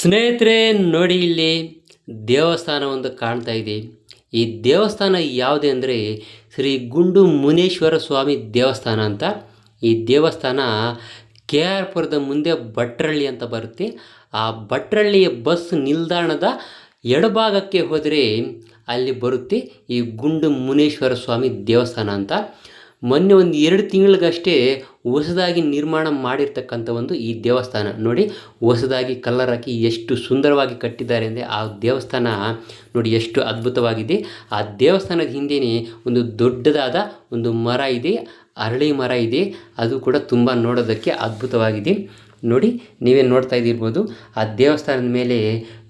ಸ್ನೇಹಿತರೆ ನೋಡಿ ಇಲ್ಲಿ ದೇವಸ್ಥಾನ ಒಂದು ಕಾಣ್ತಾ ಇದೆ. ಈ ದೇವಸ್ಥಾನ ಯಾವುದೇ ಅಂದರೆ ಶ್ರೀ ಗುಂಡು ಮುನೇಶ್ವರ ಸ್ವಾಮಿ ದೇವಸ್ಥಾನ ಅಂತ. ಈ ದೇವಸ್ಥಾನ ಕೆ ಆರ್ ಪುರದ ಮುಂದೆ ಭಟ್ರಳ್ಳಿ ಅಂತ ಬರುತ್ತೆ. ಆ ಭಟ್ರಳ್ಳಿಯ ಬಸ್ ನಿಲ್ದಾಣದ ಎಡಭಾಗಕ್ಕೆ ಹೋದರೆ ಅಲ್ಲಿ ಬರುತ್ತೆ ಈ ಗುಂಡು ಮುನೇಶ್ವರ ಸ್ವಾಮಿ ದೇವಸ್ಥಾನ ಅಂತ. ಮೊನ್ನೆ ಒಂದು 2 ತಿಂಗಳಿಗಷ್ಟೇ ಹೊಸದಾಗಿ ನಿರ್ಮಾಣ ಮಾಡಿರ್ತಕ್ಕಂಥ ಒಂದು ಈ ದೇವಸ್ಥಾನ ನೋಡಿ, ಹೊಸದಾಗಿ ಕಲ್ಲರ್ ಹಾಕಿ ಎಷ್ಟು ಸುಂದರವಾಗಿ ಕಟ್ಟಿದ್ದಾರೆ ಅಂದರೆ ಆ ದೇವಸ್ಥಾನ ನೋಡಿ ಎಷ್ಟು ಅದ್ಭುತವಾಗಿದೆ. ಆ ದೇವಸ್ಥಾನದ ಹಿಂದೆಯೇ ಒಂದು ದೊಡ್ಡದಾದ ಒಂದು ಮರ ಇದೆ, ಅರಳಿ ಮರ ಇದೆ. ಅದು ಕೂಡ ತುಂಬ ನೋಡೋದಕ್ಕೆ ಅದ್ಭುತವಾಗಿದೆ. ನೋಡಿ ನೀವೇ ನೋಡ್ತಾ ಇದ್ದಿರ್ಬೋದು. ಆ ದೇವಸ್ಥಾನದ ಮೇಲೆ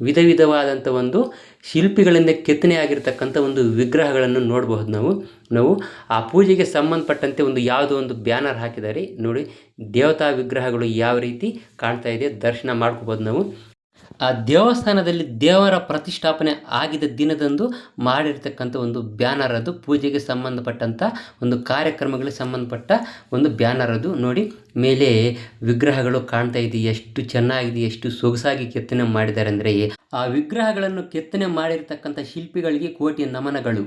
ವಿಧ ವಿಧವಾದಂಥ ಒಂದು ಶಿಲ್ಪಿಗಳಿಂದ ಕೆತ್ತನೆ ಆಗಿರ್ತಕ್ಕಂಥ ಒಂದು ವಿಗ್ರಹಗಳನ್ನು ನೋಡಬಹುದು. ನಾವು ಆ ಪೂಜೆಗೆ ಸಂಬಂಧಪಟ್ಟಂತೆ ಒಂದು ಯಾವುದೋ ಒಂದು ಬ್ಯಾನರ್ ಹಾಕಿದ್ದಾರೆ ನೋಡಿ. ದೇವತಾ ವಿಗ್ರಹಗಳು ಯಾವ ರೀತಿ ಕಾಣ್ತಾ ಇದೆ ದರ್ಶನ ಮಾಡ್ಕೋಬೋದು ನಾವು. ಆ ದೇವಸ್ಥಾನದಲ್ಲಿ ದೇವರ ಪ್ರತಿಷ್ಠಾಪನೆ ಆಗಿದ್ದ ದಿನದಂದು ಮಾಡಿರ್ತಕ್ಕಂಥ ಒಂದು ಬ್ಯಾನರ್ ಅದು. ಪೂಜೆಗೆ ಸಂಬಂಧಪಟ್ಟಂಥ ಒಂದು ಕಾರ್ಯಕ್ರಮಗಳಿಗೆ ಸಂಬಂಧಪಟ್ಟ ಒಂದು ಬ್ಯಾನರ್ ಅದು ನೋಡಿ. ಮೇಲೆ ವಿಗ್ರಹಗಳು ಕಾಣ್ತಾ ಇದೆ, ಎಷ್ಟು ಚೆನ್ನಾಗಿದೆ, ಎಷ್ಟು ಸೊಗಸಾಗಿ ಕೆತ್ತನೆ ಮಾಡಿದ್ದಾರೆ ಅಂದರೆ ಆ ವಿಗ್ರಹಗಳನ್ನು ಕೆತ್ತನೆ ಮಾಡಿರ್ತಕ್ಕಂಥ ಶಿಲ್ಪಿಗಳಿಗೆ ಕೋಟಿ ನಮನಗಳು.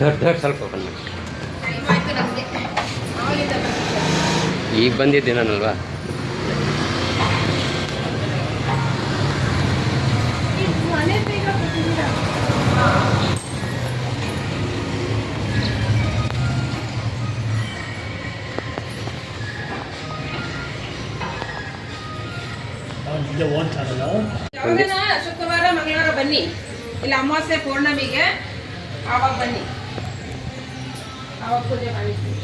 ದೊಡ್ಡ ಸ್ವಲ್ಪ ಬನ್ನಿ, ಈಗ ಬಂದಿದ್ದೆ ನಾನಲ್ವಾ. ಶುಕ್ರವಾರ ಮಂಗಳವಾರ ಬನ್ನಿ, ಇಲ್ಲ ಅಮಾವಾಸ್ಯೆ ಪೌರ್ಣಮಿಗೆ ಆವಾಗ ಬನ್ನಿ, ಆವಾಗ ಪೂಜೆ ಮಾಡಿರ್ತೀವಿ.